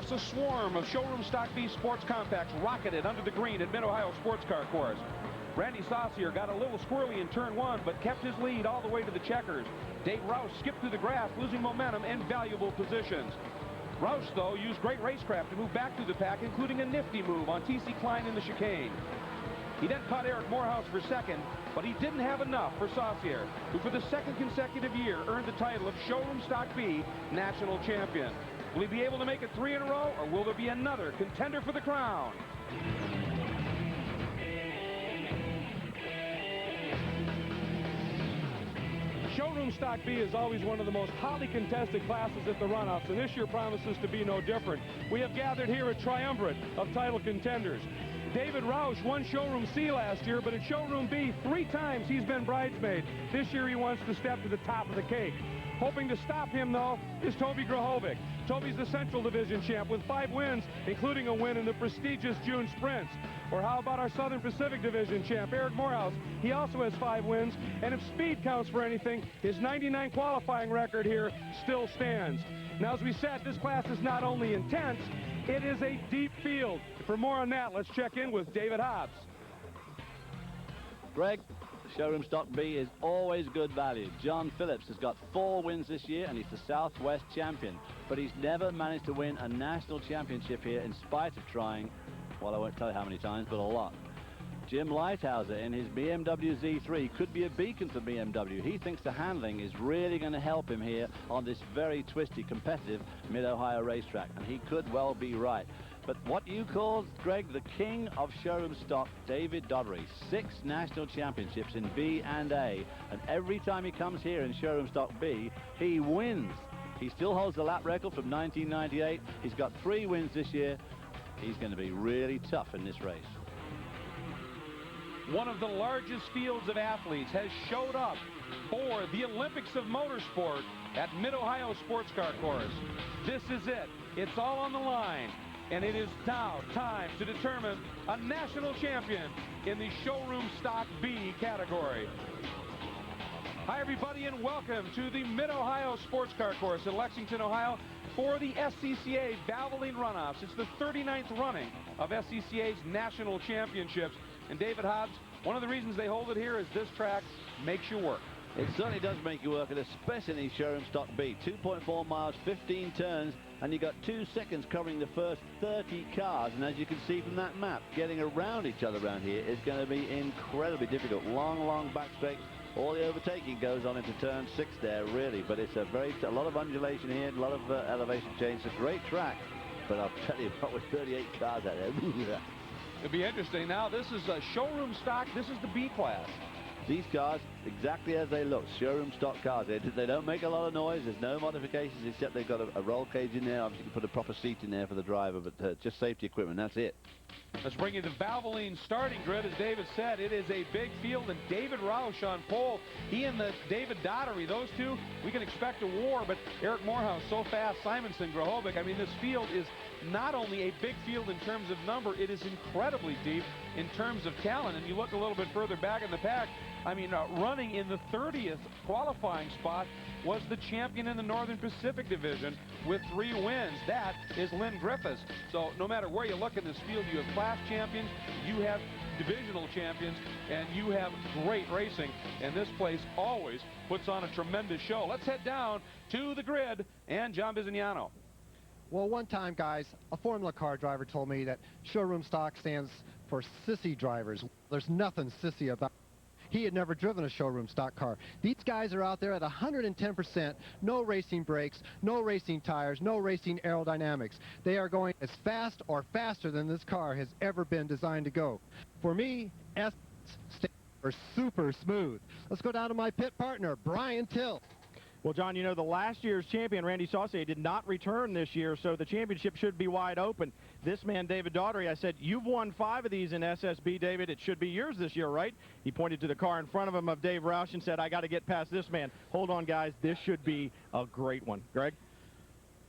Runoffs, a swarm of Showroom Stock B sports compacts rocketed under the green at Mid-Ohio Sports Car Course. Randy Saucier got a little squirrely in turn one, but kept his lead all the way to the checkers. Dave Roush skipped through the grass, losing momentum and valuable positions. Roush, though, used great racecraft to move back through the pack, including a nifty move on T.C. Klein in the chicane. He then caught Eric Morehouse for second, but he didn't have enough for Saucier, who for the second consecutive year earned the title of Showroom Stock B National Champion. Will he be able to make it 3 in a row, or will there be another contender for the crown? Showroom Stock B is always one of the most hotly contested classes at the Runoffs, and this year promises to be no different. We have gathered here a triumvirate of title contenders. David Roush won Showroom C last year, but at Showroom B, 3 times he's been bridesmaid. This year he wants to step to the top of the cake. Hoping to stop him, though, is Toby Grahovic. Toby's the Central Division champ with 5 wins, including a win in the prestigious June Sprints. Or how about our Southern Pacific Division champ, Eric Morehouse? He also has 5 wins, and if speed counts for anything, his 99 qualifying record here still stands. Now, as we said, this class is not only intense, it is a deep field. For more on that, let's check in with David Hobbs. Greg, Showroom Stock B is always good value. John Phillips has got 4 wins this year, and he's the Southwest champion. But he's never managed to win a national championship here in spite of trying, well, I won't tell you how many times, but a lot. Jim Lighthouser in his BMW Z3 could be a beacon for BMW. He thinks the handling is really going to help him here on this very twisty, competitive Mid-Ohio racetrack, and he could well be right. But what you call, Greg, the king of showroom stock, David Doddery, 6 national championships in B and A, and every time he comes here in showroom stock B, he wins. He still holds the lap record from 1998. He's got 3 wins this year. He's going to be really tough in this race. One of the largest fields of athletes has showed up for the Olympics of Motorsport at Mid-Ohio Sports Car Course. This is it. It's all on the line. And it is now time to determine a national champion in the Showroom Stock B category. Hi, everybody, and welcome to the Mid-Ohio Sports Car Course in Lexington, Ohio for the SCCA Valvoline Runoffs. It's the 39th running of SCCA's national championships. And David Hobbs, one of the reasons they hold it here is this track makes you work. It certainly does make you work, and especially in Showroom Stock B. 2.4 miles, 15 turns, and you got 2 seconds covering the first 30 cars. And as you can see from that map, getting around each other around here is going to be incredibly difficult. Long, long back straight. All the overtaking goes on into turn 6 there, really. But it's a lot of undulation here, a lot of elevation change. It's a great track, but I'll tell you what, with 38 cars out there. It'll be interesting. Now, this is a Showroom Stock. This is the B class. These cars, exactly as they look, showroom stock cars. They don't make a lot of noise. There's no modifications except they've got a roll cage in there. Obviously, you can put a proper seat in there for the driver, but just safety equipment. That's it. Let's bring you the Valvoline starting grid. As David said, it is a big field, and David Roush on pole. He and the David Doddery, those two, we can expect a war, but Eric Morehouse so fast, Simonson, Grahovic. I mean, this field is not only a big field in terms of number, it is incredibly deep in terms of talent. And you look a little bit further back in the pack, I mean, running in the 30th qualifying spot was the champion in the Northern Pacific Division with 3 wins. That is Lynn Griffiths. So no matter where you look in this field, you have class champions, you have divisional champions, and you have great racing. And this place always puts on a tremendous show. Let's head down to the grid and John Bizignano. Well, one time, guys, a Formula car driver told me that showroom stock stands for sissy drivers. There's nothing sissy about it. He had never driven a showroom stock car. These guys are out there at 110%, no racing brakes, no racing tires, no racing aerodynamics. They are going as fast or faster than this car has ever been designed to go. For me, S stands for super smooth. Let's go down to my pit partner, Brian Till. Well, John, you know, the last year's champion, Randy Saucier, did not return this year, so the championship should be wide open. This man, David Doddery, I said, you've won 5 of these in SSB, David. It should be yours this year, right? He pointed to the car in front of him of Dave Roush and said, I got to get past this man. Hold on, guys. This should be a great one. Greg?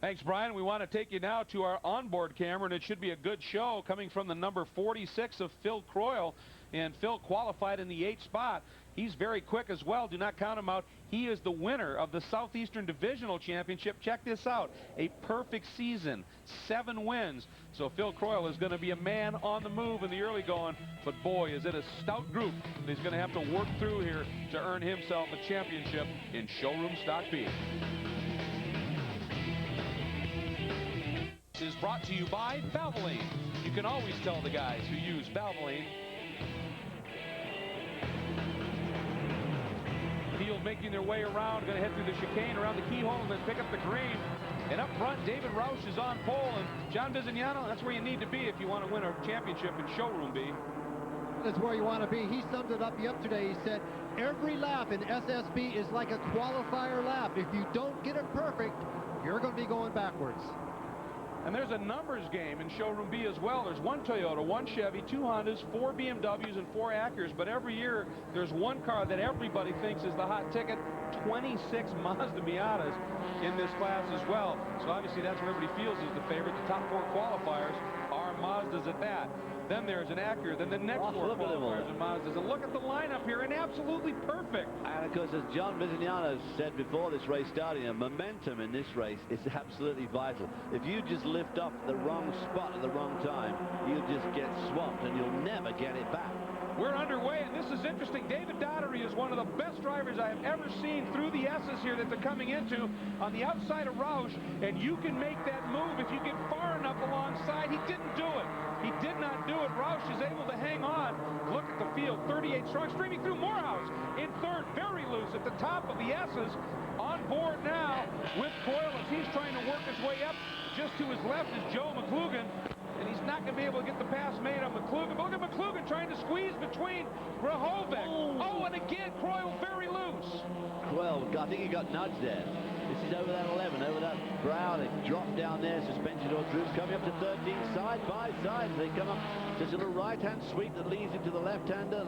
Thanks, Brian. We want to take you now to our onboard camera, and it should be a good show coming from the number 46 of Phil Croyle. And Phil qualified in the 8th spot. He's very quick as well. Do not count him out. He is the winner of the Southeastern Divisional Championship. Check this out. A perfect season. 7 wins. So Phil Croyle is going to be a man on the move in the early going. But boy, is it a stout group that he's going to have to work through here to earn himself a championship in Showroom Stock B. This is brought to you by Valvoline. You can always tell the guys who use Valvoline. Field making their way around, going to head through the chicane, around the keyhole, and then pick up the green. And up front, David Roush is on pole, and John Bizignano, that's where you need to be if you want to win a championship in Showroom B. That's where you want to be. He summed it up yesterday. He said, every lap in SSB is like a qualifier lap. If you don't get it perfect, you're going to be going backwards. And there's a numbers game in Showroom B as well. There's 1 Toyota, 1 Chevy, 2 Hondas, 4 BMWs, and 4 Acuras. But every year, there's one car that everybody thinks is the hot ticket, 26 Mazda Miatas in this class as well. So obviously, that's what everybody feels is the favorite. The top 4 qualifiers are Mazdas at that. Then there's an Acura. Then the next 4 qualifiers are Mazdas. And look at the lineup here, and absolutely perfect. And of course, as John Bizignano said before this race starting, momentum in this race is absolutely vital. If you just lift off the wrong spot at the wrong time, you'll just get swamped and you'll never get it back. We're underway, and this is interesting. David Daugherty is one of the best drivers I have ever seen through the S's here that they're coming into on the outside of Roush, and you can make that move if you get far enough alongside. He didn't do it. He did not do it. Roush is able to hang on. Look at the field, 38 strong, streaming through Morehouse in third, very loose at the top of the S's. On board now with Coyle as he's trying to work his way up. Just to his left is Joe McClugan. And he's not going to be able to get the pass made on McClugan. But look at McClugan trying to squeeze between Grahovic. Oh, and again, Croyle very loose. Well, I think he got nudged there. This is over that 11, over that brow. They drop down there, suspension or troops coming up to 13, side by side. They come up just a little right-hand sweep that leads into the left-hander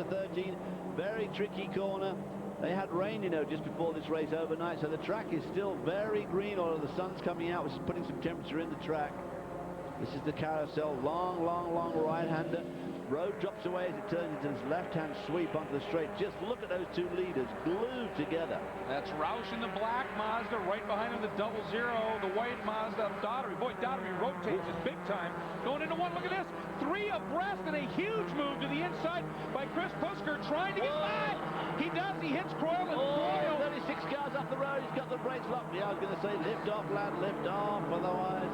13. Very tricky corner. They had rain, you know, just before this race overnight, so the track is still very green, although the sun's coming out, which is putting some temperature in the track. This is the carousel, long right-hander. Road drops away as it turns into this left-hand sweep onto the straight. Just look at those two leaders glued together. That's Roush in the black Mazda. Right behind him, the 00, the white Mazda of Daugherty. Boy, Daugherty rotates it big time. Going into one, look at this. 3 abreast and a huge move to the inside by Chris Pusker trying to get by. He does. He hits Croyle and Croyle. 36 cars up the road. He's got the brakes locked. Yeah, I was going to say lift off, lad, lift off. Otherwise,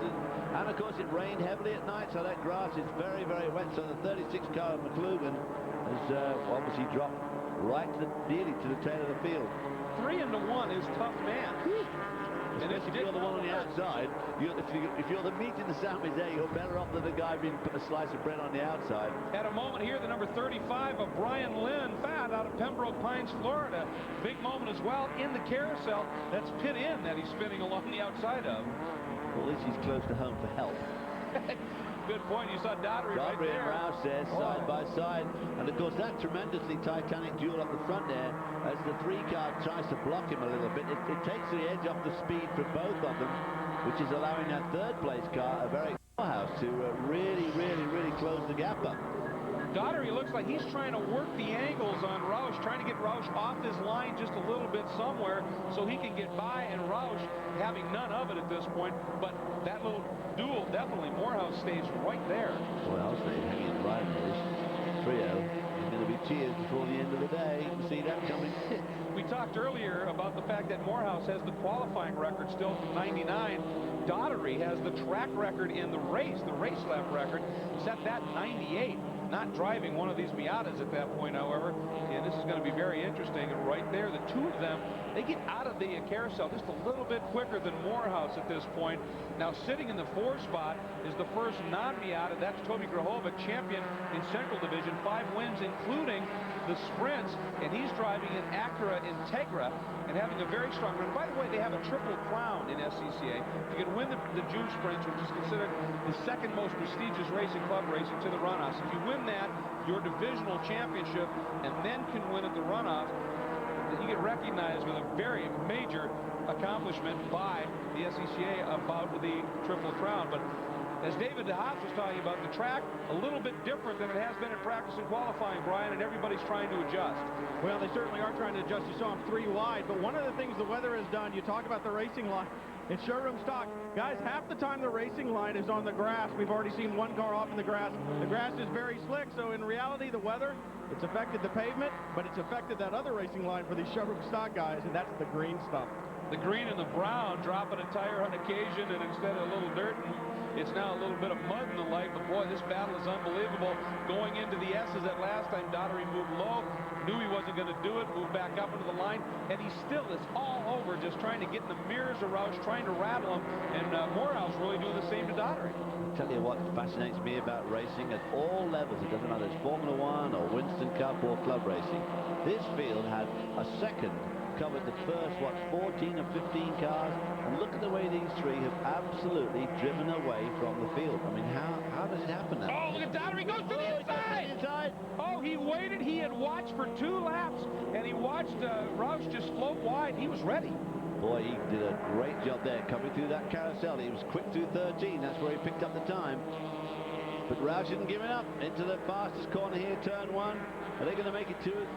and of course it rained heavily at night, so that grass is very wet. So the 36 car of McClugan has obviously dropped right to nearly to the tail of the field. 3 into 1 is tough man. And if you're the one on the outside, if you're the meat in the sandwich there, you're better off than the guy being put a slice of bread on the outside. At a moment here, the number 35 of Brian Lynn, Fat, out of Pembroke Pines, Florida. Big moment as well in the carousel. That's pit in that he's spinning along the outside of. Well, at least he's close to home for health. Good point. You saw Daugherty right there. And Roush there, side by side. And of course, that tremendously titanic duel up the front there, as the 3 car tries to block him a little bit, it takes the edge off the speed for both of them, which is allowing that 3rd place car, a very Morehouse, to really close the gap up. Daugherty looks like he's trying to work the angles on Roush, trying to get Roush off his line just a little bit somewhere so he can get by, and Roush having none of it at this point. But that little duel, definitely, Morehouse stays right there. Well, they're hanging right in this trio. There's going to be cheers before the end of the day. You can see that coming. We talked earlier about the fact that Morehouse has the qualifying record still from 99. Daugherty has the track record in the race lap record, set that 98. Not driving one of these Miatas at that point, however, and this is going to be very interesting. And right there, the 2 of them, they get out of the carousel just a little bit quicker than Morehouse at this point. Now, sitting in the 4 spot is the first non-Miata. That's Toby Grahovic, champion in Central Division, 5 wins, including the sprints, and he's driving an Acura Integra and having a very strong run. By the way, they have a triple crown in SCCA. You can win the June sprints, which is considered the 2nd most prestigious racing club racing to the runoffs. If you win that, your divisional championship, and then can win at the runoff, then you get recognized with a very major accomplishment by the SCCA about the Triple Crown. But as David DeHaas was talking about, the track a little bit different than it has been in practice and qualifying, Brian, and everybody's trying to adjust. Well, they certainly are trying to adjust. You saw them 3 wide, but one of the things the weather has done, you talk about the racing line, in showroom stock, guys, half the time the racing line is on the grass. We've already seen one car off in the grass. The grass is very slick, so in reality, the weather, it's affected the pavement, but it's affected that other racing line for these showroom stock guys, and that's the green stuff. The green and the brown dropping a tire on occasion, and instead of a little dirt, it's now a little bit of mud and the like. But boy, this battle is unbelievable. Going into the S's that last time, Daugherty moved low, knew he wasn't going to do it, moved back up into the line, and he still is all over just trying to get in the mirrors of Roush, trying to rattle him, and Morehouse really doing the same to Daugherty. I'll tell you what fascinates me about racing at all levels. It doesn't matter if it's Formula One or Winston Cup or club racing. This field had a second covered the first, 14 or 15 cars, and look at the way these three have absolutely driven away from the field. I mean, how does it happen now? Oh, look at Daugherty, goes to the inside! Oh, he waited, he had watched for 2 laps, and he watched Roush just float wide. He was ready. Boy, he did a great job there, coming through that carousel. He was quick through 13, that's where he picked up the time. But Roush isn't giving up. Into the fastest corner here, turn 1. Are they going to make it to it?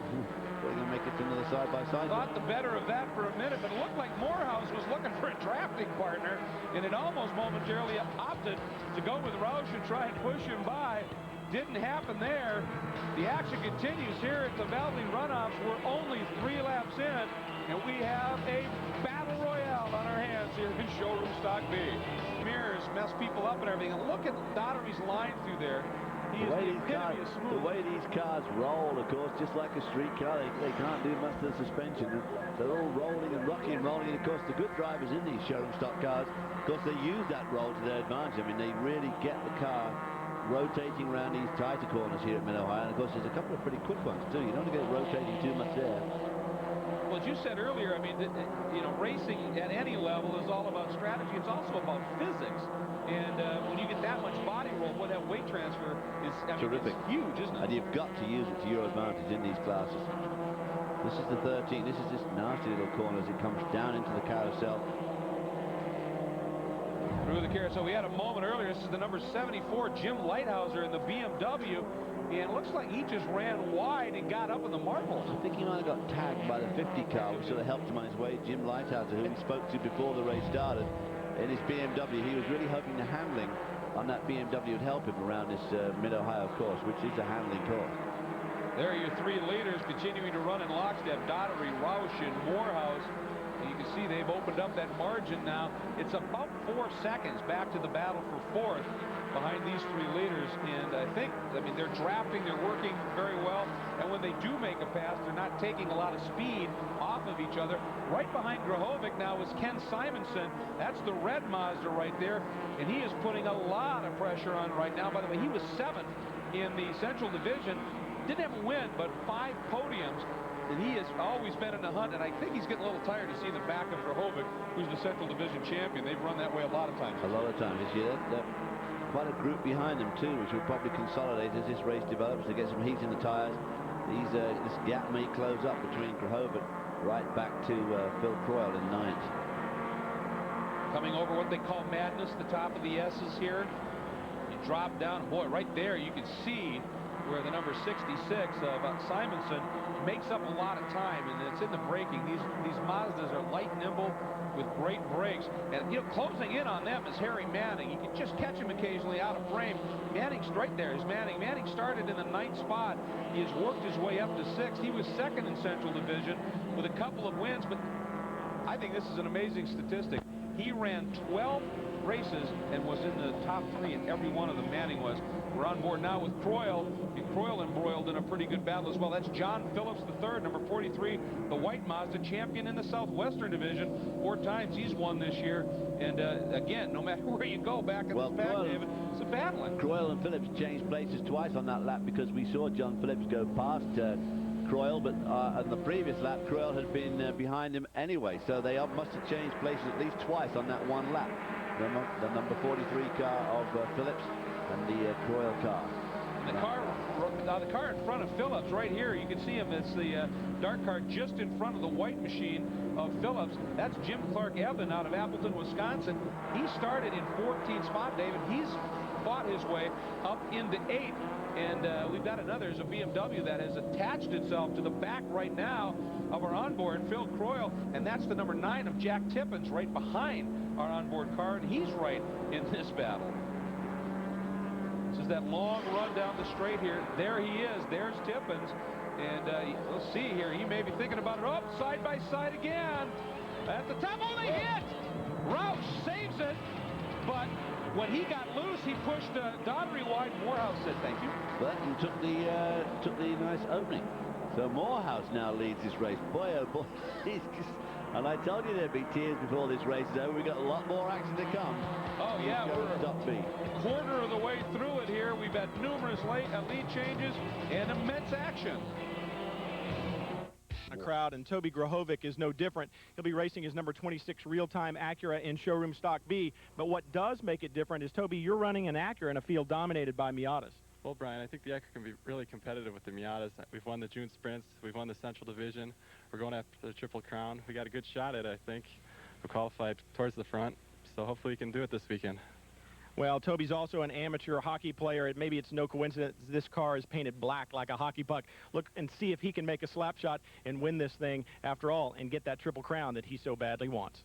They're going to make it to another side-by-side. Thought the better of that for a minute, but it looked like Morehouse was looking for a drafting partner, and it almost momentarily opted to go with Roush and try and push him by. Didn't happen there. The action continues here at the Valvoline Runoffs. We're only 3 laps in, and we have a battle royale on our hands here in Showroom Stock B. Mirrors mess people up and everything. And look at Daugherty's line through there. He is the epitome of smooth. The way these cars roll, of course, just like a street car, they can't do much to the suspension. They're all rolling and rocking and rolling. And of course, the good drivers in these showroom stock cars, of course, they use that roll to their advantage. I mean, they really get the car rotating around these tighter corners here at Mid-Ohio. And of course, there's a couple of pretty quick ones too. You don't want to get it rotating too much there. Well, as you said earlier, I mean, you know, racing at any level is all about strategy. It's also about physics. And when you get that much body roll, what that weight transfer is, I mean, terrific. It's huge, isn't it? And you've got to use it to your advantage in these classes. This is the 13. This is this nasty little corner as it comes down into the carousel. Through the carousel. We had a moment earlier. This is the number 74, Jim Lighthouser in the BMW. And it looks like he just ran wide and got up in the marbles. I think he might have got tagged by the 50 car, which sort of helped him on his way. Jim Lighthouser, who we spoke to before the race started, in his BMW. He was really hoping the handling on that BMW would help him around this Mid-Ohio course, which is a handling course. There are your 3 leaders continuing to run in lockstep. Daugherty, Roush, and Morehouse. You can see they've opened up that margin now. It's about 4 seconds back to the battle for 4th behind these 3 leaders. And I mean, they're drafting, they're working very well. And when they do make a pass, they're not taking a lot of speed off of each other. Right behind Grahovic now is Ken Simonson. That's the red Mazda right there. And he is putting a lot of pressure on right now. By the way, he was 7th in the Central Division. Didn't have a win, but 5 podiums. And he has always been in the hunt, and I think he's getting a little tired to see the back of Grahovic, who's the Central Division champion. They've run that way a lot of times. A lot of times this year. Quite a group behind them too, which will probably consolidate as this race develops to get some heat in the tires. This gap may close up between Grahovic right back to Phil Croyle in 9th. Coming over what they call madness, the top of the S's here. You drop down, boy, right there you can see where the number 66 of Simonson makes up a lot of time, and it's in the braking. These Mazdas are light, nimble, with great brakes. And, you know, closing in on them is Harry Manning. You can just catch him occasionally out of frame. Manning's right there is Manning. Manning started in the 9th spot. He has worked his way up to 6th. He was 2nd in Central Division with a couple of wins, but I think this is an amazing statistic. He ran 12 races and was in the top 3 in every one of them. Manning was. We're on board now with Croyle. And Croyle embroiled in a pretty good battle as well. That's John Phillips III, number 43, the white Mazda champion in the Southwestern Division. 4 times he's won this year. And again, no matter where you go back in this back, David, it's a battling. Croyle and Phillips changed places twice on that lap because we saw John Phillips go past Croyle, but on the previous lap, Croyle had been behind him anyway. So they must have changed places at least twice on that one lap. The number 43 car of Phillips and the Croyle car. And the car in front of Phillips right here, you can see him. It's the dark car just in front of the white machine of Phillips. That's Jim Clark Evan out of Appleton, Wisconsin. He started in 14th spot, David. He's fought his way up into 8th. And we've got another, there's a BMW that has attached itself to the back right now of our onboard, Phil Croyle, and that's the number 9 of Jack Tippins right behind our onboard car, and he's right in this battle. This is that long run down the straight here. There he is. There's Tippins. And we'll see here. He may be thinking about it. Oh, side by side again. At the top. Oh, they hit. Roush saves it. But when he got loose, he pushed Daugherty wide. Morehouse said thank you. But he took the nice opening. So Morehouse now leads this race. Boy, oh boy. And I told you there'd be tears before this race is over. We've got a lot more action to come. Oh, yeah. We're a quarter of the way through it here. We've had numerous lead changes and immense action. A crowd, and Toby Grahovic is no different. He'll be racing his number 26 real-time Acura in Showroom Stock B. But what does make it different is, Toby, you're running an Acura in a field dominated by Miatas. Well, Brian, I think the Acura can be really competitive with the Miatas. We've won the June Sprints. We've won the Central Division. We're going after the Triple Crown. We got a good shot at it, I think. We qualified towards the front, so hopefully we can do it this weekend. Well, Toby's also an amateur hockey player. Maybe it's no coincidence this car is painted black like a hockey puck. Look and see if he can make a slap shot and win this thing after all and get that Triple Crown that he so badly wants.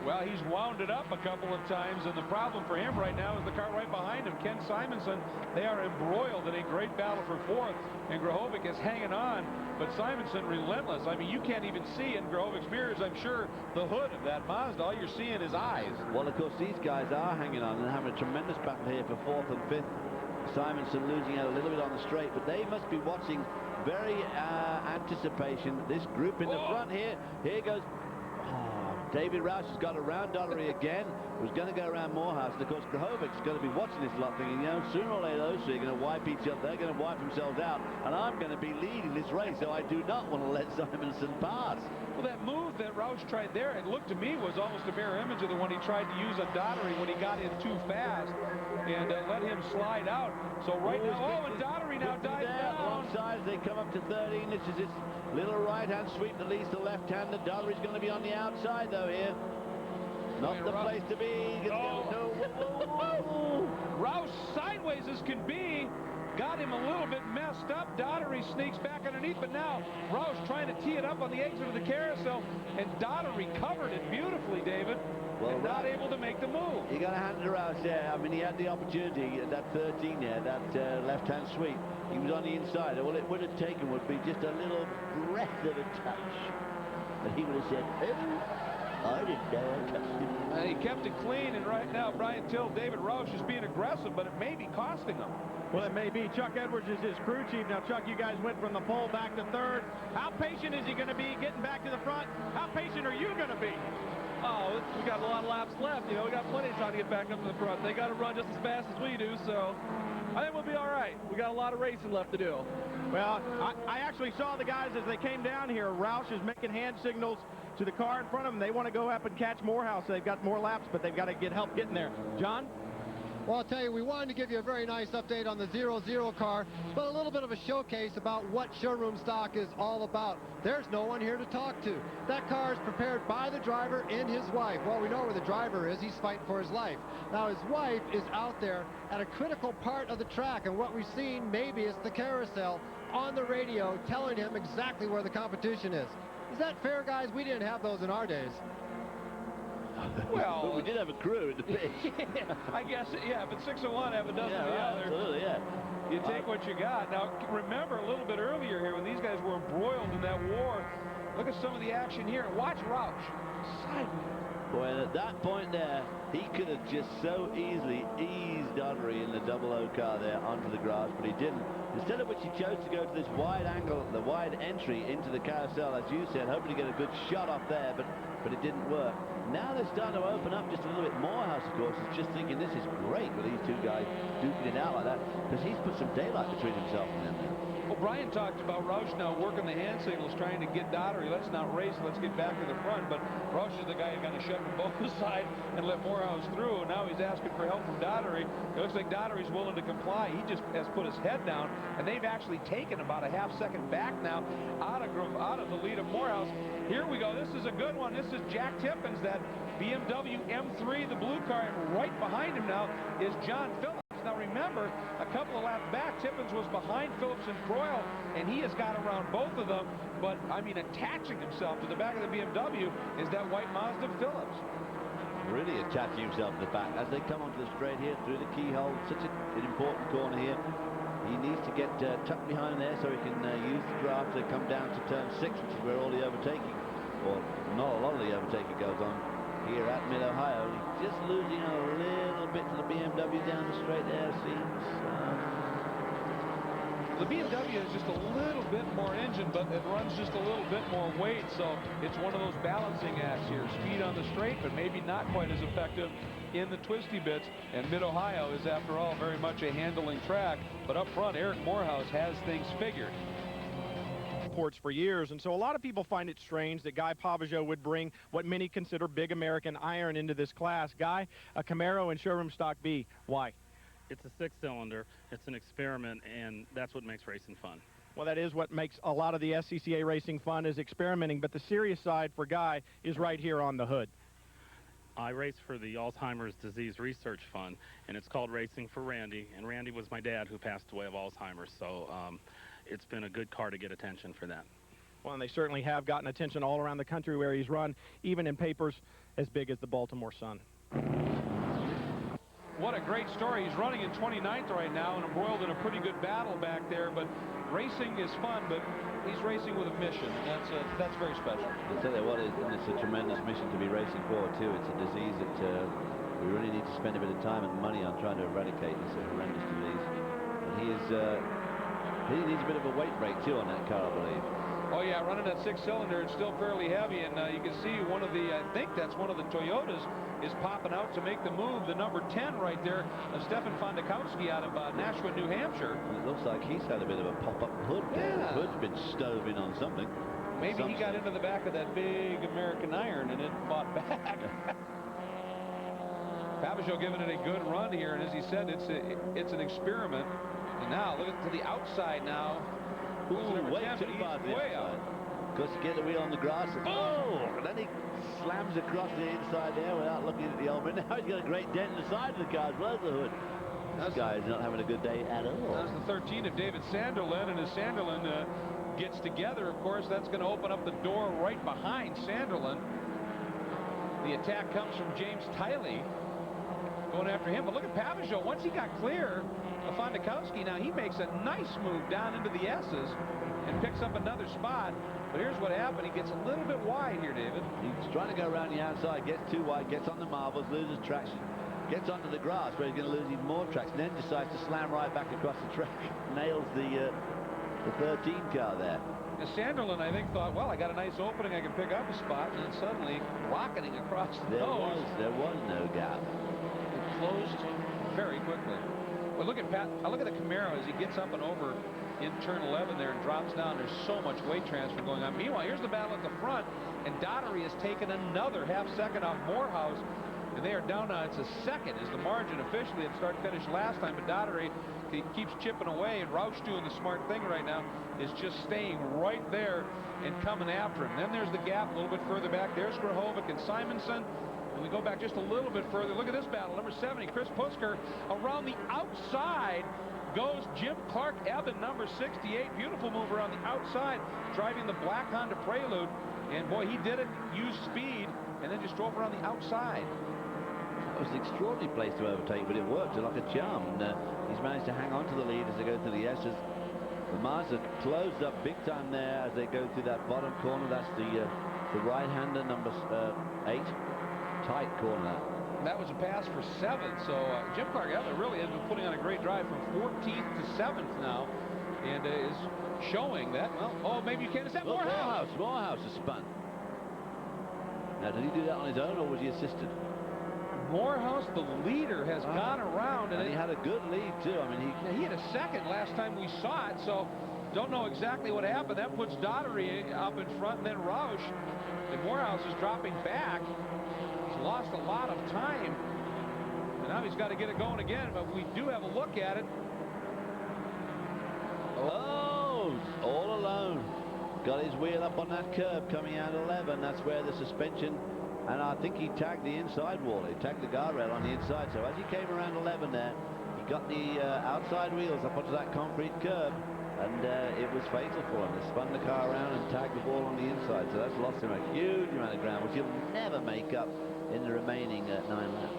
Well, he's wound it up a couple of times, and the problem for him right now is the car right behind him, Ken Simonson. They are embroiled in a great battle for 4th, and Grahovic is hanging on, but Simonson relentless. I mean, you can't even see in Grahovic's mirrors, I'm sure, the hood of that Mazda. All you're seeing is eyes. Well, of course, these guys are hanging on and having a tremendous battle here for 4th and 5th. Simonson losing out a little bit on the straight, but they must be watching very anticipation. This group in the front here. Here goes... David Roush has got around Daugherty again. Was going to go around Morehouse. And, of course, Grahovic's going to be watching this lot thinking, you know, sooner or later those three are going to wipe each other. They're going to wipe themselves out. And I'm going to be leading this race, so I do not want to let Simonson pass. Well, that move that Roush tried there, it looked to me was almost a mirror image of the one he tried to use on Daugherty when he got in too fast and let him slide out. So right now, and Daugherty now dives down. Alongside as they come up to 13. This is his little right-hand sweep that leads to left-hander. Daugherty's going to be on the outside, though, here. Not the place to be. Roush sideways as can be. Got him a little bit messed up. Daugherty sneaks back underneath, but now Roush trying to tee it up on the exit of the carousel, and Daugherty covered it beautifully, David. Well, not able to make the move. You got to hand it to Roush there. I mean, he had the opportunity at that 13 there, that left-hand sweep. He was on the inside. All it would have taken would be just a little breath of a touch. But he would have said, oh, I didn't know I touched him. And he kept it clean, and right now, Brian Till, David Roush is being aggressive, but it may be costing him. Well, it may be. Chuck Edwards is his crew chief. Now, Chuck, you guys went from the pole back to 3rd. How patient is he going to be getting back to the front? How patient are you going to be? Oh, we got a lot of laps left. You know, we got plenty of time to get back up to the front. They got to run just as fast as we do, so I think we'll be all right. We got a lot of racing left to do. Well, I actually saw the guys as they came down here. Roush is making hand signals to the car in front of them. They want to go up and catch Morehouse. They've got more laps, but they've got to get help getting there. John? Well, I'll tell you, we wanted to give you a very nice update on the 0-0 car, but a little bit of a showcase about what Showroom Stock is all about. There's no one here to talk to. That car is prepared by the driver and his wife. Well, we know where the driver is. He's fighting for his life. Now, his wife is out there at a critical part of the track, and what we've seen maybe is the carousel on the radio telling him exactly where the competition is. Is that fair, guys? We didn't have those in our days. Well, but we did have a crew in the pit. Yeah, I guess, yeah, if it's 6 of one, half a dozen of the other. Absolutely, yeah. You take what you got. Now, remember a little bit earlier here when these guys were embroiled in that war. Look at some of the action here. Watch Roush. Sideways. Well, at that point there, he could have just so easily eased Daugherty in the 00 car there onto the grass, but he didn't. Instead of which he chose to go to this wide angle, the wide entry into the carousel, as you said, hoping to get a good shot off there. But but it didn't work. Now they're starting to open up just a little bit more. House, of course, is just thinking this is great with these two guys duking it out like that, because he's put some daylight between himself and them now. Well, Brian talked about Roush now working the hand signals, trying to get Daugherty. Let's not race, let's get back to the front. But Roush is the guy who's going to shut from both sides and let Morehouse through. And now he's asking for help from Daugherty. It looks like Daugherty's willing to comply. He just has put his head down, and they've actually taken about a half-second back now out of the lead of Morehouse. Here we go. This is a good one. This is Jack Tippins, that BMW M3, the blue car, and right behind him now is John Phillips. Now remember, a couple of laps back, Tippins was behind Phillips and Broyle, and he has got around both of them. But, I mean, attaching himself to the back of the BMW is that white Mazda Phillips. Really attaching himself to the back as they come onto the straight here through the keyhole. Such an important corner here. He needs to get tucked behind there so he can use the draft to come down to turn 6, which is where all the overtaking, or not a lot of the overtaking, goes on here at Mid-Ohio. He's just losing a little bit to the BMW down the straight there, seems. The BMW is just a little bit more engine, but it runs just a little bit more weight, so it's one of those balancing acts here. Speed on the straight, but maybe not quite as effective in the twisty bits. And Mid-Ohio is, after all, very much a handling track. But up front, Eric Morehouse has things figured. Ports for years, and so a lot of people find it strange that Guy Pavageau would bring what many consider big American iron into this class. Guy, a Camaro in showroom stock B. Why? It's a 6-cylinder, it's an experiment, and that's what makes racing fun. Well, that is what makes a lot of the SCCA racing fun, is experimenting, but the serious side for Guy is right here on the hood. I race for the Alzheimer's Disease Research Fund, and it's called Racing for Randy, and Randy was my dad who passed away of Alzheimer's, so it's been a good car to get attention for that. Well, and they certainly have gotten attention all around the country where he's run, even in papers as big as the Baltimore Sun. What a great story. He's running in 29th right now and embroiled in a pretty good battle back there, but racing is fun, but he's racing with a mission. That's very special. I'll tell you what, it's a tremendous mission to be racing for, too. It's a disease that we really need to spend a bit of time and money on trying to eradicate. This horrendous disease. And he needs a bit of a weight break, too, on that car, I believe. Oh, yeah, running that 6-cylinder, it's still fairly heavy, and you can see one of the, I think that's one of the Toyotas, is popping out to make the move. The number 10 right there, Stefan Fondakowski out of Nashua, New Hampshire. It looks like he's had a bit of a pop-up hood there. Yeah. The hood's been stove in on something. Maybe he got into the back of that big American iron and it fought back. Pavageau giving it a good run here, and as he said, it's an experiment. And now, look to the outside now. Who's number 10, but he's way out. Because to get the wheel on the grass, and boom! And then he slams across the inside there without looking at the helmet. Now he's got a great dent in the side of the car as well as the hood. This guy is not having a good day at all. That's the 13 of David Sanderlin, and as Sanderlin gets together, of course, that's going to open up the door right behind Sanderlin. The attack comes from James Tiley going after him. But look at Pavageau. Once he got clear of Fondakowski, now he makes a nice move down into the S's and picks up another spot. But here's what happened. He gets a little bit wide here, David. He's trying to go around the outside, gets too wide, gets on the marbles, loses traction, gets onto the grass where he's going to lose even more traction, then decides to slam right back across the track. Nails the 13 car there. And Sanderlin, I think, thought, well, I got a nice opening, I can pick up a spot, and then suddenly rocketing across the nose. There was no gap. It closed very quickly. But look at look at the Camaro as he gets up and over in turn 11 there and drops down. There's so much weight transfer going on. Meanwhile, here's the battle at the front, and Daugherty has taken another half-second off Morehouse, and they are down now. It's a second is the margin officially at start-finish last time, but Daugherty keeps chipping away, and Roush doing the smart thing right now is just staying right there and coming after him. Then there's the gap a little bit further back. There's Grahovic and Simonson. And we go back just a little bit further. Look at this battle. Number 70, Chris Pusker. Around the outside goes Jim Clark Eben, number 68. Beautiful move around the outside, driving the black Honda Prelude. And boy, he did it, used speed, and then just drove around the outside. It was an extraordinary place to overtake, but it worked like a charm. And he's managed to hang on to the lead as they go through the S's. The Mazda closed up big time there as they go through that bottom corner. That's the right-hander, number 8. Tight corner. That was a pass for 7. So Jim Clark Eben really has been putting on a great drive from 14th to 7th now, and is showing that. Well, oh, maybe you can't. Is that Morehouse? Morehouse has spun. Now, did he do that on his own, or was he assisted? Morehouse, the leader, has gone around. And he had a good lead, too. I mean, he had a second last time we saw it, so don't know exactly what happened. That puts Daugherty up in front, and then Roush. And Morehouse is dropping back. He's lost a lot of time. And now he's got to get it going again, but we do have a look at it. Oh, all alone. Got his wheel up on that curb coming out 11. That's where the suspension, and I think he tagged the inside wall. He tagged the guardrail on the inside. So as he came around 11 there, he got the outside wheels up onto that concrete curb, and it was fatal for him. They spun the car around and tagged the ball on the inside. So that's lost him a huge amount of ground, which he'll never make up in the remaining 9 laps.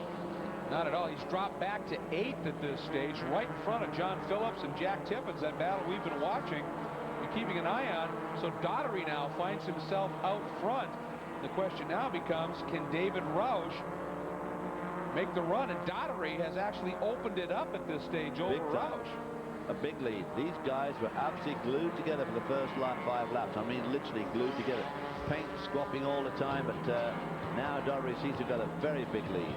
Not at all. He's dropped back to 8th at this stage, right in front of John Phillips and Jack Tippins, that battle we've been watching and keeping an eye on. So Daugherty now finds himself out front. The question now becomes, can David Roush make the run? And Daugherty has actually opened it up at this stage over Roush. A big lead. These guys were absolutely glued together for the first 5 laps. I mean, literally glued together. Paint swapping all the time, but now Daugherty seems to have got a very big lead.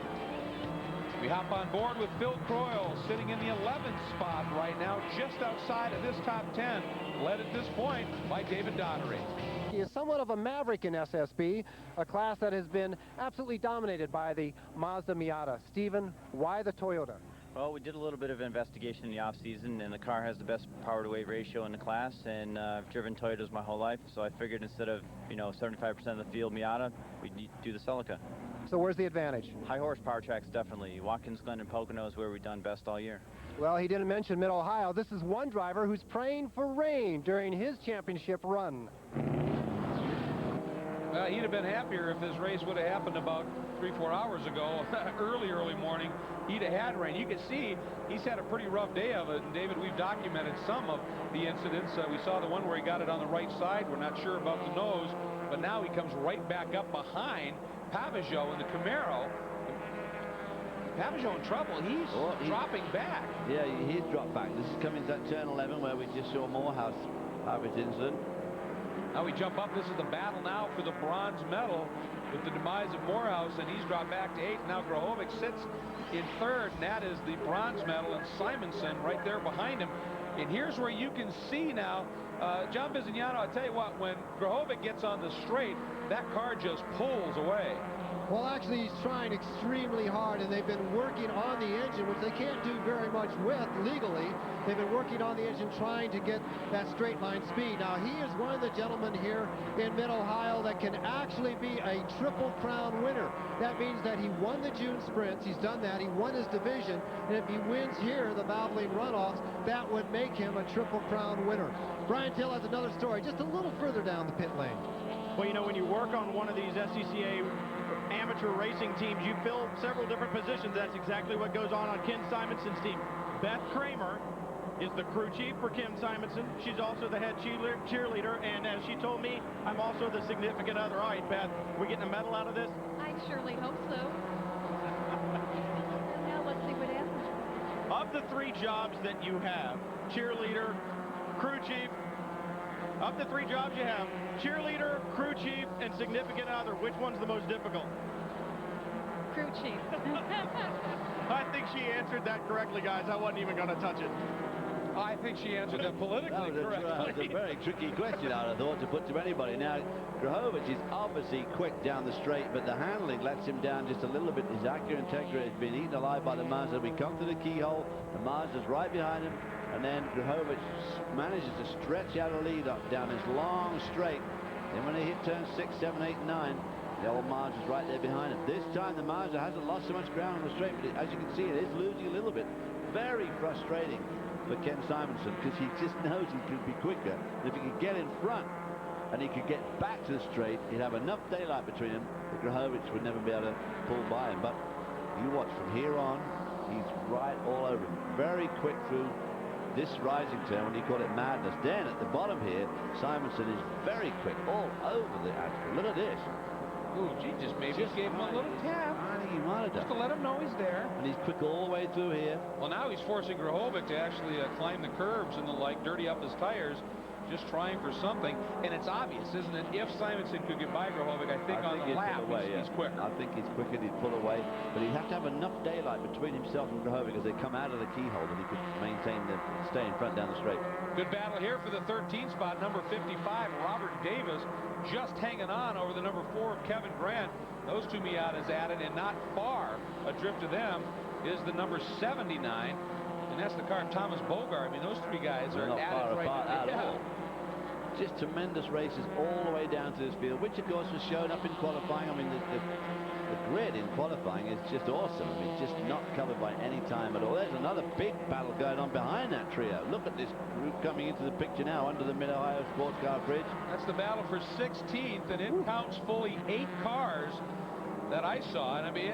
We hop on board with Phil Croyle sitting in the 11th spot right now, just outside of this top 10, led at this point by David Daugherty. He is somewhat of a maverick in SSB, a class that has been absolutely dominated by the Mazda Miata. Stephen, why the Toyota? Well, we did a little bit of investigation in the off-season, and the car has the best power-to-weight ratio in the class, and I've driven Toyotas my whole life, so I figured instead of, 75% of the field Miata, we'd do the Celica. So where's the advantage? High horsepower tracks, definitely. Watkins Glen and Pocono is where we've done best all year. Well, he didn't mention Mid-Ohio. This is one driver who's praying for rain during his championship run. Well, he'd have been happier if this race would have happened about 3-4 hours ago. early morning, he'd have had rain. You can see he's had a pretty rough day of it. And David, we've documented some of the incidents. We saw the one where he got it on the right side. We're not sure about the nose, but now he comes right back up behind Pavageau in the Camaro. Pavageau in trouble. He's dropping back. Yeah, he's dropped back. This is coming to turn 11 where we just saw Morehouse have his incident. Now we jump up. This is the battle now for the bronze medal with the demise of Morehouse, and he's dropped back to 8th. Now Grahovic sits in 3rd, and that is the bronze medal, and Simonson right there behind him. And here's where you can see now, John Bizignano, I'll tell you what, when Grahovic gets on the straight, that car just pulls away. Well, actually, he's trying extremely hard, and they've been working on the engine, which they can't do very much with legally. They've been working on the engine, trying to get that straight line speed. Now, he is one of the gentlemen here in Mid-Ohio that can actually be a Triple Crown winner. That means that he won the June sprints. He's done that. He won his division, and if he wins here, the Valvoline Runoffs, that would make him a Triple Crown winner. Brian Till has another story just a little further down the pit lane. Well, when you work on one of these SCCA amateur racing teams, you fill several different positions. That's exactly what goes on Ken Simonson's team. Beth Kramer is the crew chief for Kim Simonson. She's also the head cheerleader, and as she told me, I'm also the significant other. All right, Beth, we getting a medal out of this? I surely hope so. Now let's see what happens. Of the 3 jobs that you have, cheerleader, crew chief, of the 3 jobs you have, cheerleader, crew chief, and significant other, which one's the most difficult? Crew chief. I think she answered that correctly, guys. I wasn't even going to touch it. I think she answered that politically correctly. That was a very tricky question, I thought, to put to anybody. Now, Grahovic is obviously quick down the straight, but the handling lets him down just a little bit. His Acura Integra has been eaten alive by the Mazda. We come to the keyhole. The Mazda's right behind him. And then Grahovic manages to stretch out a lead up down his long straight. Then when they hit turns 6, 7, 8, and 9, the old Mazda's right there behind him. This time the Mazda hasn't lost so much ground on the straight, but as you can see, it is losing a little bit. Very frustrating for Ken Simonson, because he just knows he could be quicker. And if he could get in front and he could get back to the straight, he'd have enough daylight between him that Grahovic would never be able to pull by him. But you watch from here on, he's right all over him. Very quick through this rising turn, when you call it madness. Then at the bottom here, Simonson is very quick all over the Acura. Look at this. Ooh, gee, just maybe gave him a little tap. I think he might have done. Just to let him know he's there. And he's quick all the way through here. Well, now he's forcing Grahovic to actually climb the curbs and the like, dirty up his tires. just trying for something. And it's obvious, isn't it? If Simonson could get by Grahovic, I think on the lap, he's quicker. I think he's quicker, he'd pull away. But he'd have to have enough daylight between himself and Grahovic as they come out of the keyhole that he could maintain the stay in front down the straight. Good battle here for the 13th spot. Number 55, Robert Davis, just hanging on over the number 4 of Kevin Grant. Those two Miatas at it, and not far adrift of them is the number 79, and that's the car of Thomas Bogart. I mean, those three guys are not at far it right apart now. at all. Just tremendous races all the way down to this field, which of course was shown up in qualifying. I mean, the grid in qualifying is just awesome. I mean, just not covered by any time at all. There's another big battle going on behind that trio. Look at this group coming into the picture now under the Mid-Ohio Sports Car Bridge. That's the battle for 16th, and it counts fully 8 cars that I saw, and I mean,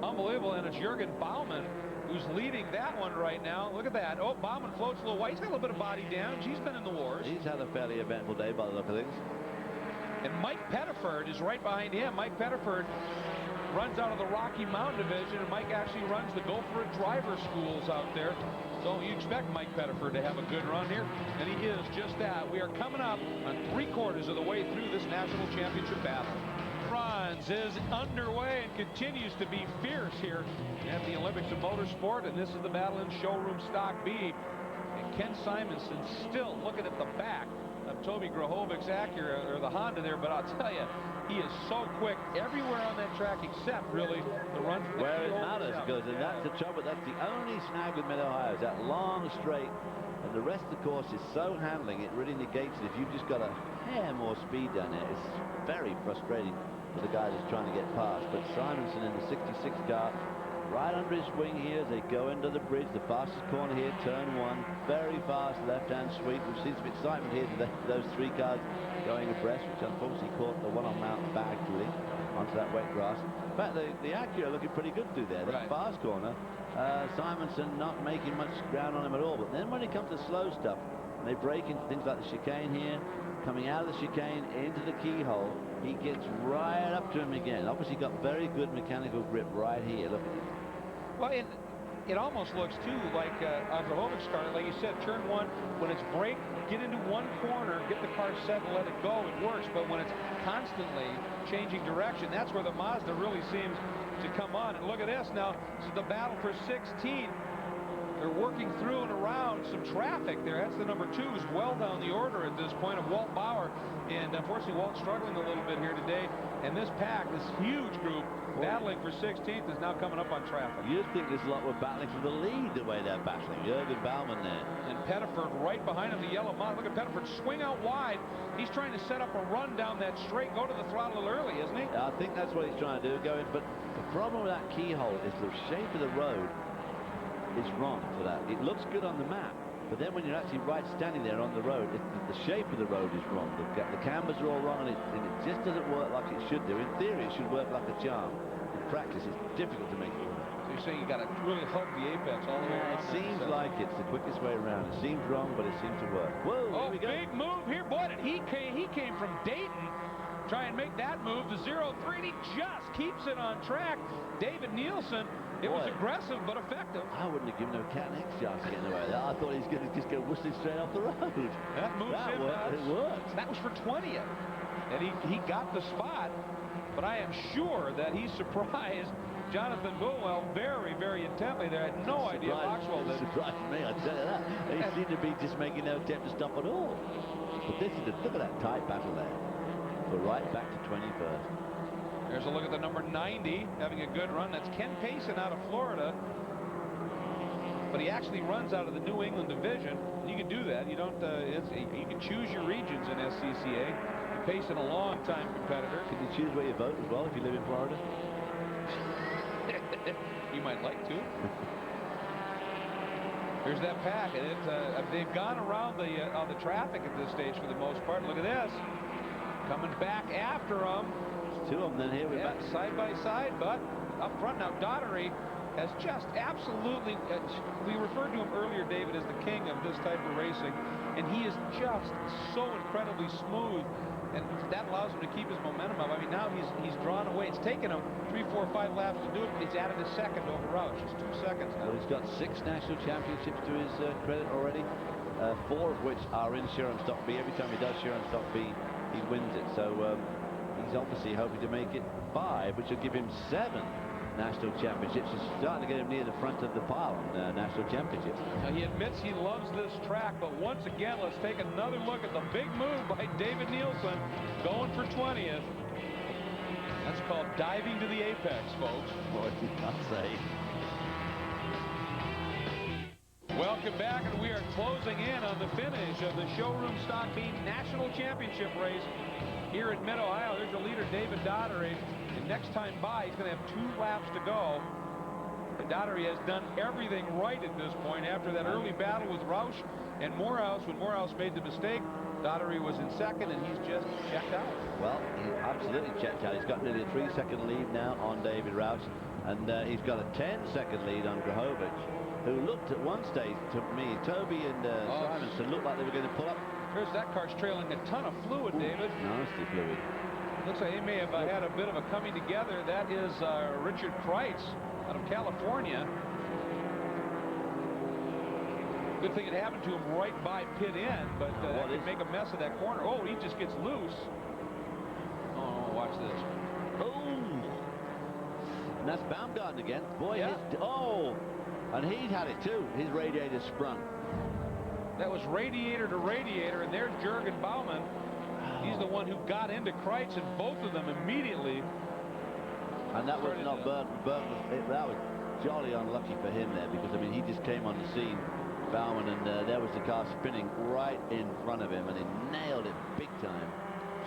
unbelievable. And it's Jürgen Baumann who's leading that one right now. Look at that. Oh, Baumann floats a little white. He's got a little bit of body damage. He's been in the wars. He's had a fairly eventful day by the look of things. And Mike Pettiford is right behind him. Mike Pettiford runs out of the Rocky Mountain division, and Mike actually runs the Go For It driver schools out there. So you expect Mike Pettiford to have a good run here, and he is just that. We are coming up on 3/4 of the way through this national championship battle. Runs is underway and continues to be fierce here at the Olympics of Motorsport, and this is the battle in Showroom Stock B. And Ken Simonson still looking at the back of Toby Grahovic's Acura, or the Honda there, but I'll tell you, he is so quick everywhere on that track except really the run. Where it matters, because that's the trouble. That's the only snag with Mid-Ohio, is that long straight, and the rest of the course is so handling, it really negates it. If you've just got a hair more speed down there, it's very frustrating for the guy that's trying to get past. But Simonson in the 66 car, right under his wing here as they go into the bridge, the fastest corner here, turn 1, very fast left-hand sweep. We've seen some excitement here today, those 3 cars going abreast, which unfortunately caught the one on Mount Bagley onto that wet grass. In fact, the Acura looking pretty good through there. That fast corner, Simonson not making much ground on him at all. But then when it comes to slow stuff, and they break into things like the chicane here, coming out of the chicane into the keyhole, he gets right up to him again. Obviously got very good mechanical grip right here. Look. Well, it almost looks too like on Grahovic's car, like you said, turn 1, when it's brake, get into one corner, get the car set and let it go, it works. But when it's constantly changing direction, that's where the Mazda really seems to come on. And look at this now. This is the battle for 16. They're working through and around some traffic there. That's the number 2, who's well down the order at this point, of Walt Bauer. And unfortunately, Walt's struggling a little bit here today. And this pack, this huge group battling for 16th, is now coming up on traffic. You'd think this lot were battling for the lead the way they're battling. Jürgen Baumann there. And Pettiford right behind him, the yellow mod. Look at Pettiford swing out wide. He's trying to set up a run down that straight, go to the throttle a little early, isn't he? I think that's what he's trying to do, go in. But the problem with that keyhole is the shape of the road is wrong for that. It looks good on the map, but then when you're actually standing there on the road, the shape of the road is wrong. The cambers are all wrong, and it just doesn't work like it should do. In theory, it should work like a charm. In practice, it's difficult to make it work. So you're saying you got to really hug the apex all the way around? It seems like it's the quickest way around. It seems wrong, but it seems to work. Whoa, oh, here we go. Big move here. Boy, did he came from Dayton. Try and make that move to 0-3, and he just keeps it on track. David Nielsen. It was aggressive but effective. I wouldn't have given him a cat and X chance getting away with that. I thought he was going to just go whistling straight off the road. That moves him nuts. It worked. That was for 20th. And he got the spot. But I am sure that he surprised Jonathan Bullwell very, very intently there. I had no idea Boxwell did. Surprised me, I tell you that. He seemed to be just making no attempt to stop at all. But this is look at that tight battle there. We're right back to 21st. There's a look at the number 90 having a good run. That's Ken Payson out of Florida. But he actually runs out of the New England division. You can do that. You don't. You can choose your regions in SCCA. Payson, a long-time competitor. Can you choose where you vote as well if you live in Florida? You might like to. Here's that pack, and they've gone around the traffic at this stage for the most part. Look at this. Coming back after them. 2 of them then here. We're back side by side, but up front now, Daugherty has just absolutely, we referred to him earlier, David, as the king of this type of racing, and he is just so incredibly smooth, and that allows him to keep his momentum up. I mean, now he's drawn away. It's taken him 3, 4, 5 laps to do it, but he's added a second over Roush. It's 2 seconds now. Well, he's got 6 national championships to his credit already. 4 of which are in Showroom Stock B. Every time he does Showroom Stock B, he wins it. So he's obviously hoping to make it 5, which will give him 7 national championships. He's starting to get him near the front of the pile on national championships. Now, he admits he loves this track, but once again, let's take another look at the big move by David Nielsen, going for 20th. That's called diving to the apex, folks. Boy, did not say. Welcome back, and we are closing in on the finish of the Showroom Stock B National Championship race here at Mid-Ohio. There's the leader, David Daugherty. And next time by, he's going to have 2 laps to go. Daugherty has done everything right at this point after that early battle with Roush and Morehouse. When Morehouse made the mistake, Daugherty was in second, and he's just checked out. Well, he absolutely checked out. He's got nearly a 3-second lead now on David Roush, and he's got a 10-second lead on Grahovic, who looked at one stage to me, Toby and Simonson looked like they were going to pull up. That car's trailing a ton of fluid, David. Nasty fluid. Looks like they may have had a bit of a coming together. That is Richard Kreitz out of California. Good thing it happened to him right by pit end, but that could make a mess of that corner. Oh, he just gets loose. Oh, watch this. Boom! And that's Baumgarten again. Boy, Yeah. And he'd had it too. His radiator sprung. That was radiator to radiator, and there's Jürgen Baumann. He's the one who got into Kreitz, and both of them immediately. And that was not Bert. That was jolly unlucky for him there, because I mean he just came on the scene, Baumann, and there was the car spinning right in front of him, and he nailed it big time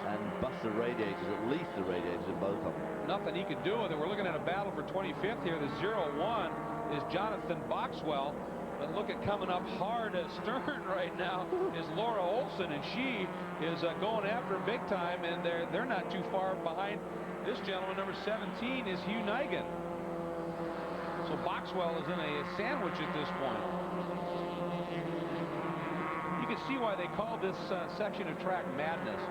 and bust the radiators, at least the radiators in both of them. Nothing he could do with it. We're looking at a battle for 25th here. The 0-1 is Jonathan Boxwell. But look at coming up hard astern right now is Laura Olson, and she is going after him big time, and they're not too far behind. This gentleman, number 17, is Hugh Nigan. So Boxwell is in a sandwich at this point. You can see why they call this section of track madness.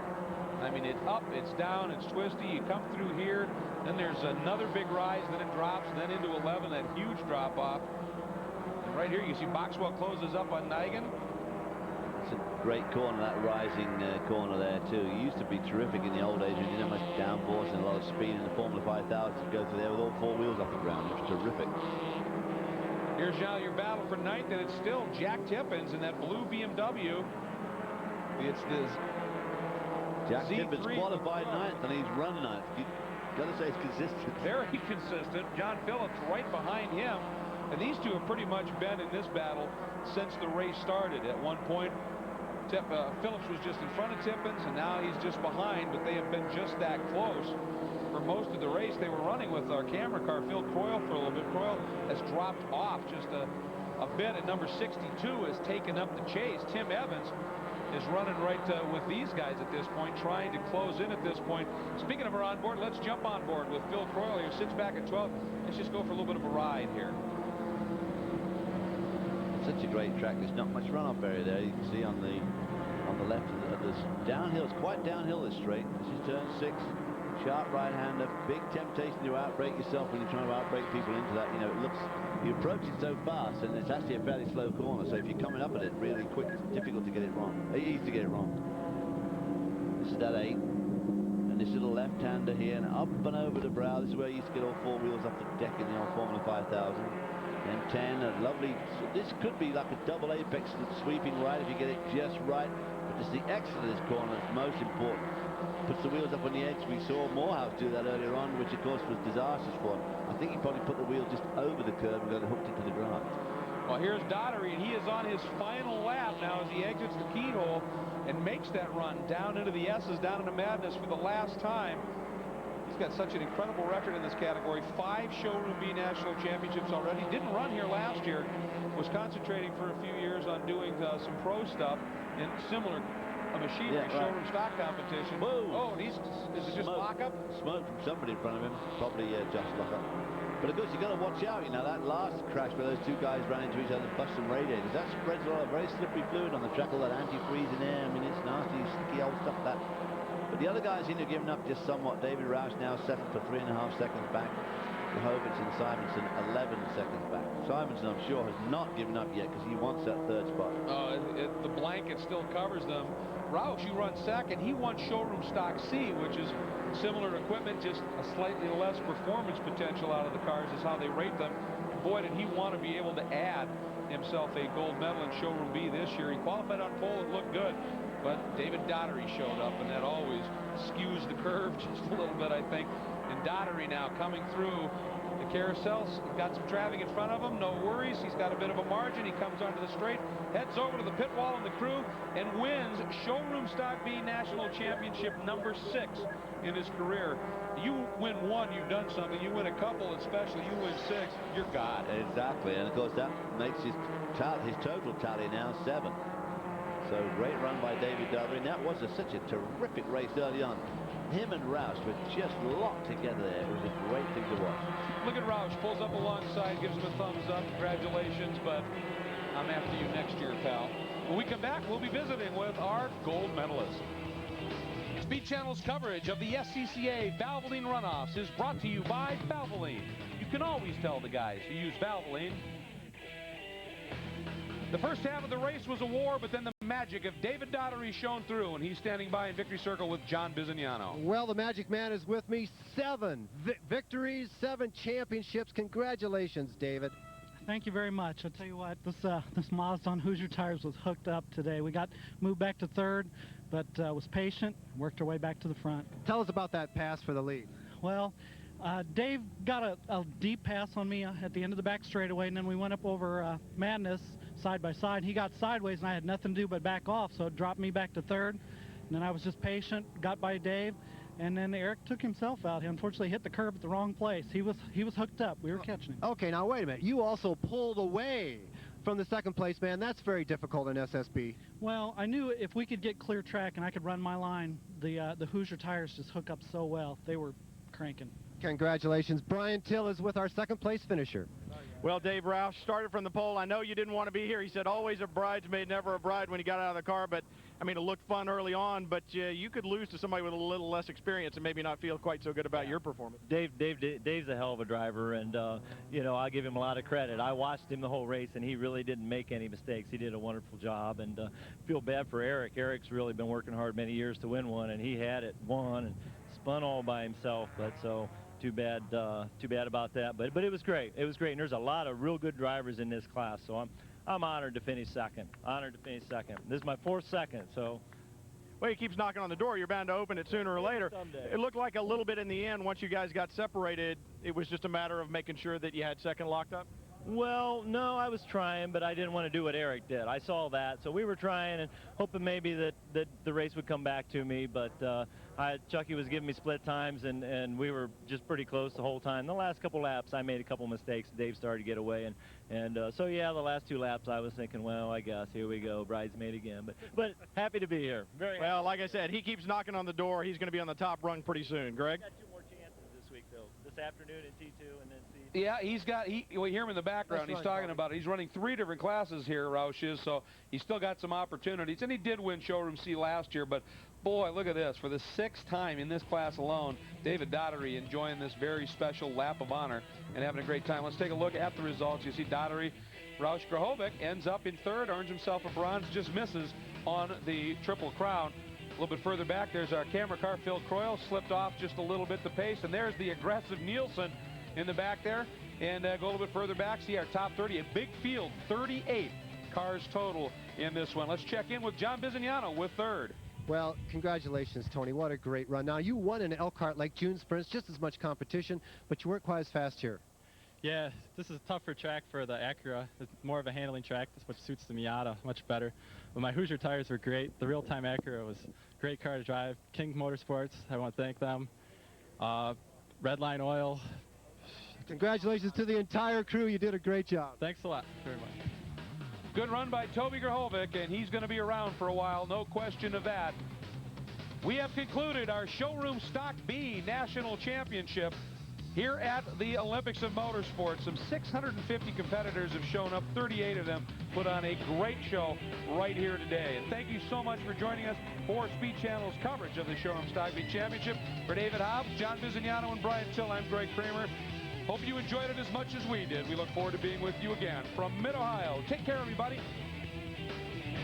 I mean, it's up, it's down, it's twisty. You come through here, then there's another big rise, then it drops, and then into 11, that huge drop off. Right here, you see Boxwell closes up on Nigan. It's a great corner, that rising corner there, too. He used to be terrific in the old days. He didn't have much downforce and a lot of speed in the Formula 5000 to go through there with all 4 wheels off the ground. It was terrific. Here's now your battle for 9th, and it's still Jack Tippins in that blue BMW. It's this Jack Z3 Tippins qualified 9th, and he's run 9th. You've got to say it's consistent. Very consistent. John Phillips right behind him. And these two have pretty much been in this battle since the race started. At one point, Phillips was just in front of Tippins, and now he's just behind, but they have been just that close for most of the race. They were running with our camera car, Phil Croyle, for a little bit. Croyle has dropped off just a bit, and number 62 has taken up the chase. Tim Evans is running right with these guys at this point, trying to close in at this point. Speaking of our onboard, let's jump on board with Phil Croyle here. Sits back at 12. Let's just go for a little bit of a ride here. Such a great track. There's not much runoff area there. You can see on the left of this downhill. It's quite downhill, this straight. This is turn 6. Sharp right-hander. Big temptation to outbrake yourself when you're trying to outbrake people into that. You know, it looks, you approach it so fast, and it's actually a fairly slow corner. So if you're coming up at it really quick, it's difficult to get it wrong. Easy to get it wrong. This is that 8. And this little left-hander here, and up and over the brow. This is where you used to get all 4 wheels off the deck in the old Formula 5000. And 10, a lovely, this could be like a double apex sweeping right if you get it just right. But it's the exit of this corner that's most important. Puts the wheels up on the edge. We saw Morehouse do that earlier on, which of course was disastrous for him. I think he probably put the wheel just over the curb and got it hooked into the grass. Well, here's Daugherty, and he is on his final lap now as he exits the keyhole and makes that run down into the S's, down into Madness for the last time. He's got such an incredible record in this category. 5 Showroom B National Championships already. Didn't run here last year. Was concentrating for a few years on doing some pro stuff in similar machinery, showroom stock competition. Whoa. Oh, and is it just lockup? Smoke from somebody in front of him. Probably just lockup. But of course, you've got to watch out. You know, that last crash where those 2 guys ran into each other, bust some radiators. That spreads a lot of very slippery fluid on the track, all that antifreeze in there. I mean, it's nasty, sticky old stuff, that. But the other guys seem to have given up just somewhat. David Roush now 7th for 3.5 seconds back. Grahovic and Simonson 11 seconds back. Simonson, I'm sure, has not given up yet because he wants that third spot. The blanket still covers them. Roush, who runs second, he won Showroom Stock C, which is similar equipment, just a slightly less performance potential out of the cars is how they rate them. Boy, did he want to be able to add himself a gold medal in Showroom B this year. He qualified on pole, it looked good, but David Daugherty showed up, and that always skews the curve just a little bit, I think. And Daugherty now coming through the carousels, got some traffic in front of him, no worries. He's got a bit of a margin. He comes onto the straight, heads over to the pit wall in the crew, and wins Showroom Stock B National Championship number 6 in his career. You win one, you've done something. You win a couple, especially you win 6, you're God. Exactly, and of course that makes his total tally now 7. So great run by David Daugherty, and that was such a terrific race early on. Him and Roush were just locked together there. It was a great thing to watch. Look at Roush, pulls up alongside, gives him a thumbs up. Congratulations, but I'm after you next year, pal. When we come back, we'll be visiting with our gold medalist. Speed Channel's coverage of the SCCA Valvoline Runoffs is brought to you by Valvoline. You can always tell the guys who use Valvoline. The first half of the race was a war, but then the magic of David Daugherty shone through, and he's standing by in victory circle with John Bizignano. Well, the Magic Man is with me. 7 victories, 7 championships. Congratulations, David. Thank you very much. I'll tell you what, this Mazda on Hoosier tires was hooked up today. We got moved back to 3rd, but was patient, worked our way back to the front. Tell us about that pass for the lead. Well, Dave got a deep pass on me at the end of the back straightaway, and then we went up over Madness side by side. He got sideways, and I had nothing to do but back off, so it dropped me back to 3rd. And then I was just patient, got by Dave, and then Eric took himself out. He unfortunately hit the curb at the wrong place. He was hooked up. We were catching him. Okay, now wait a minute. You also pulled away from the 2nd place man. That's very difficult in SSB. Well, I knew if we could get clear track and I could run my line, the Hoosier tires just hook up so well. They were cranking. Congratulations. Brian Till is with our 2nd place finisher. Well, Dave Roush started from the pole. I know you didn't want to be here. He said always a bridesmaid, never a bride when he got out of the car. But, I mean, it looked fun early on, but you could lose to somebody with a little less experience and maybe not feel quite so good about your performance. Dave's a hell of a driver, and, you know, I give him a lot of credit. I watched him the whole race, and he really didn't make any mistakes. He did a wonderful job, and feel bad for Eric. Eric's really been working hard many years to win one, and he had it, won, and spun all by himself, but so... Too bad about that, but it was great. It was great, and there's a lot of real good drivers in this class, so I'm honored to finish 2nd. Honored to finish 2nd. This is my 4th 2nd, so. Well, he keeps knocking on the door. You're bound to open it sooner or later. Someday. It looked like a little bit in the end, once you guys got separated, it was just a matter of making sure that you had 2nd locked up? Well, no, I was trying, but I didn't want to do what Eric did. I saw that, so we were trying and hoping maybe that the race would come back to me, but Chucky was giving me split times, and we were just pretty close the whole time. The last couple laps, I made a couple mistakes. Dave started to get away, and so, yeah, the last 2 laps, I was thinking, well, I guess, here we go, bridesmaid again. But happy to be here. Very well, like I said, he keeps knocking on the door. He's going to be on the top rung pretty soon. Greg? Got 2 more chances this week, though. This afternoon in T2 and then C2. Yeah, we hear him in the background. He's talking about it. He's running 3 different classes here, Roush is, so he's still got some opportunities. And he did win Showroom C last year, but boy, look at this. For the 6th time in this class alone, David Daugherty enjoying this very special lap of honor and having a great time. Let's take a look at the results. You see Daugherty, Roush Grahovic ends up in 3rd, earns himself a bronze, just misses on the Triple Crown. A little bit further back, there's our camera car, Phil Croyle, slipped off just a little bit the pace, and there's the aggressive Nielsen in the back there. And go a little bit further back, see our top 30, a big field, 38 cars total in this one. Let's check in with John Bizignano with 3rd. Well, congratulations, Tony. What a great run. Now, you won in Elkhart like June sprints, just as much competition, but you weren't quite as fast here. Yeah, this is a tougher track for the Acura. It's more of a handling track, which suits the Miata much better. But my Hoosier tires were great. The real-time Acura was a great car to drive. King Motorsports, I want to thank them. Redline Oil. Congratulations to the entire crew. You did a great job. Thanks a lot very much. Good run by Toby Grahovic, and he's going to be around for a while, no question of that. We have concluded our Showroom Stock B National Championship here at the Olympics of Motorsports. Some 650 competitors have shown up, 38 of them put on a great show right here today. And thank you so much for joining us for Speed Channel's coverage of the Showroom Stock B Championship. For David Hobbs, John Bizignano, and Brian Till, I'm Greg Kramer. Hope you enjoyed it as much as we did. We look forward to being with you again from Mid-Ohio. Take care, everybody.